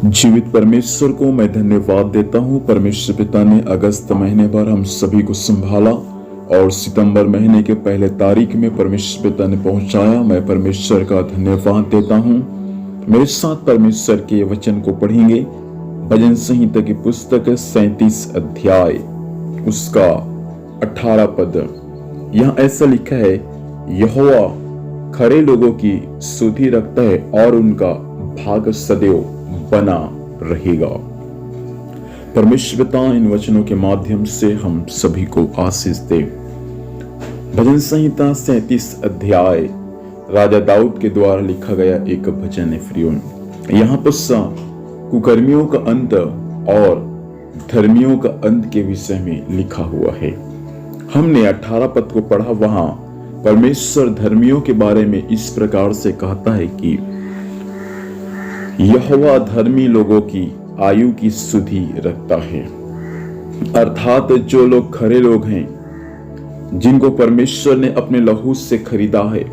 जीवित परमेश्वर को मैं धन्यवाद देता हूँ। परमेश्वर पिता ने अगस्त महीने भर हम सभी को संभाला और सितंबर महीने के पहले तारीख में परमेश्वर पिता ने पहुंचाया। मैं परमेश्वर का धन्यवाद देता हूँ। मेरे साथ परमेश्वर के वचन को पढ़ेंगे। भजन संहिता की पुस्तक 37 अध्याय उसका 18 पद। यहाँ ऐसा लिखा है, यहोवा खरे लोगों की सुधि रखता है और उनका भाग सदैव बना रहेगा। परमेश्वर पिता इन वचनों के माध्यम से हम सभी को आशीष दे। भजन संहिता 37 अध्याय राजा दाऊद के द्वारा लिखा गया एक भजन है फ्रियों। यहाँ पर कुकर्मियों का अंत और धर्मियों का अंत के विषय में लिखा हुआ है। हमने 18 पद को पढ़ा। वहां परमेश्वर धर्मियों के बारे में इस प्रकार से कहता है कि यहोवा धर्मी लोगों की आयु की सुधि रखता है, अर्थात जो लोग खरे लोग हैं, जिनको परमेश्वर ने अपने लहू से खरीदा है,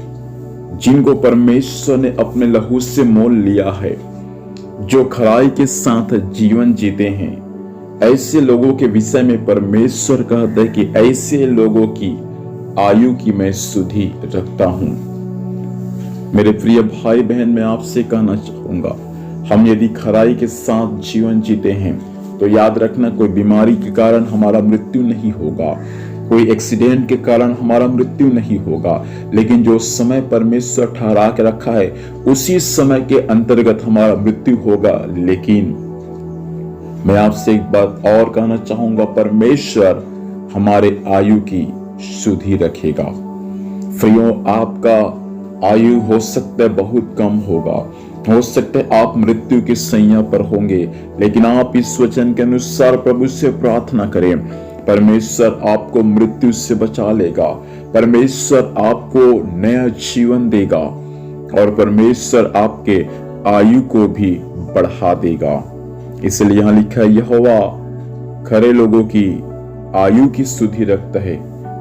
जिनको परमेश्वर ने अपने लहू से मोल लिया है, जो खराई के साथ जीवन जीते हैं, ऐसे लोगों के विषय में परमेश्वर कहता है कि ऐसे लोगों की आयु की मैं सुधि रखता हूं। मेरे प्रिय भाई बहन, मैं आपसे कहना चाहूंगा, हम यदि खराई के साथ जीवन जीते हैं तो याद रखना, कोई बीमारी के कारण हमारा मृत्यु नहीं होगा, कोई एक्सीडेंट के कारण हमारा मृत्यु नहीं होगा, लेकिन जो समय परमेश्वर ठहरा के रखा है उसी समय के अंतर्गत हमारा मृत्यु होगा। लेकिन मैं आपसे एक बात और कहना चाहूंगा, परमेश्वर हमारे आयु की सुधि रखेगा। प्रियो, आपका आयु हो सकता है बहुत कम होगा, हो सकता है आप मृत्यु की सैया पर होंगे, लेकिन आप इस वचन के अनुसार प्रभु से प्रार्थना करें। परमेश्वर आपको मृत्यु से बचा लेगा, परमेश्वर आपको नया जीवन देगा और परमेश्वर आपके आयु को भी बढ़ा देगा। इसलिए यहां लिखा है, यहोवा खरे लोगों की आयु की सुधि रखता है।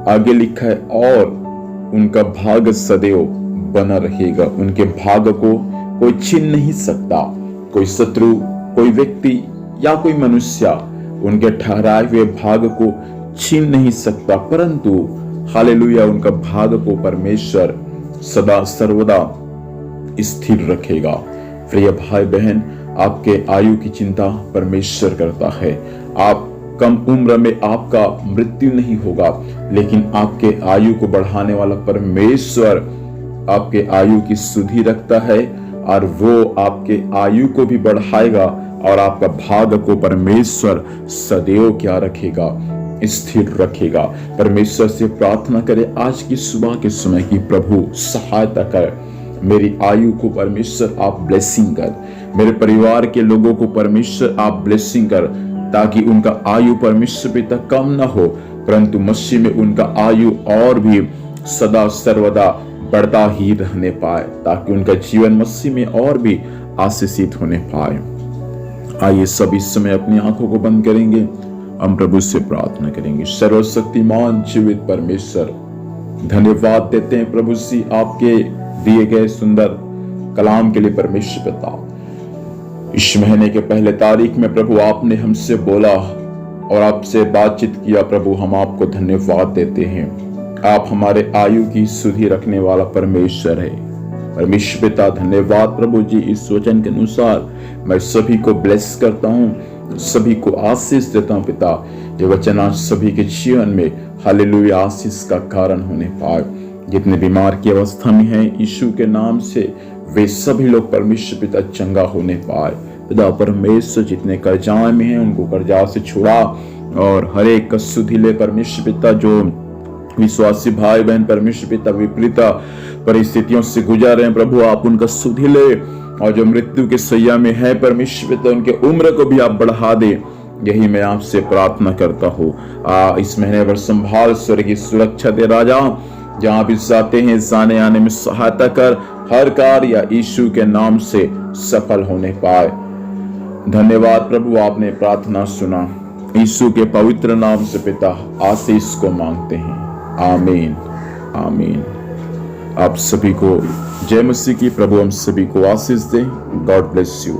आगे लिखा है, और उनका भाग सदैव बना रहेगा। उनके भाग को कोई छीन नहीं सकता, कोई शत्रु, कोई व्यक्ति या कोई मनुष्य उनके ठहराए हुए भाग को छीन नहीं सकता, परंतु हालेलुया उनका भाग को परमेश्वर सदा सर्वदा स्थिर रखेगा। प्रिय भाई बहन, आपके आयु की चिंता परमेश्वर करता है। आप कम उम्र में आपका मृत्यु नहीं होगा, लेकिन आपके आयु को बढ़ाने वाला परमेश्वर आपके आयु की सुधि रखता है और वो आपके आयु को भी बढ़ाएगा और आपका भाग को परमेश्वर सदैव क्या रखेगा, स्थिर रखेगा। परमेश्वर से प्रार्थना करें आज की सुबह के समय की, प्रभु सहायता कर, मेरी आयु को परमेश्वर आप ब्लेसिंग कर, मेरे परिवार के लोगों को परमेश्वर आप ब्लेसिंग कर, ताकि उनका आयु परमेश्वर पिता कम ना हो, परंतु मसीह में उनका आयु और भी सदा सर्वदा बढ़ता ही रहने पाए, ताकि उनका जीवन मसीह में और भी आशीषित होने पाए। आइए सब इस समय अपनी आंखों को बंद करेंगे, हम प्रभु से प्रार्थना करेंगे। सर्वशक्तिमान जीवित परमेश्वर, धन्यवाद देते हैं प्रभु जी आपके दिए गए सुंदर कलाम के लिए। परमेश्वर पिता, इस महीने के पहले तारीख में प्रभु आपने हमसे बोला और आपसे बातचीत किया। प्रभु हम आपको धन्यवाद देते हैं, आप हमारे आयु की सुधि रखने वाला परमेश्वर है। परमेश्वर पिता धन्यवाद प्रभु जी, इस वचन के अनुसार मैं सभी को ब्लेस करता हूँ, सभी को आशीष देता हूँ पिता। ये वचन आज सभी के जीवन में हालेलुया आशीष का कारण होने पाए। जितने बीमार की अवस्था में हैं, यीशु के नाम से वे सभी लोग परमेश्वर पिता चंगा होने पाए। पिता परमेश्वर जितने कर्जाए में हैं उनको कर्जा से छुड़ा और हर एक का सुधि ले परमेश्वर पिता। जो विश्वासी भाई बहन परमेश्वर पिता विपरीत परिस्थितियों से गुजर रहे हैं, प्रभु आप उनका सुधि ले, और जो मृत्यु के सैया में है परमेश्वर पिता उनके उम्र को भी आप बढ़ा दे। यही मैं आपसे प्रार्थना करता हूँ। इस महीने भर संभाल, स्वर्गीय सुरक्षा दे राजा, जहां भी जाते हैं जाने आने में सहायता कर, हर कार्य यीशु के नाम से सफल होने पाए। धन्यवाद प्रभु, आपने प्रार्थना सुना, यीशु के पवित्र नाम से पिता आशीष को मांगते हैं, आमीन आमीन। आप सभी को जय मसीह की। प्रभु हम सभी को आशीष दे। God bless you.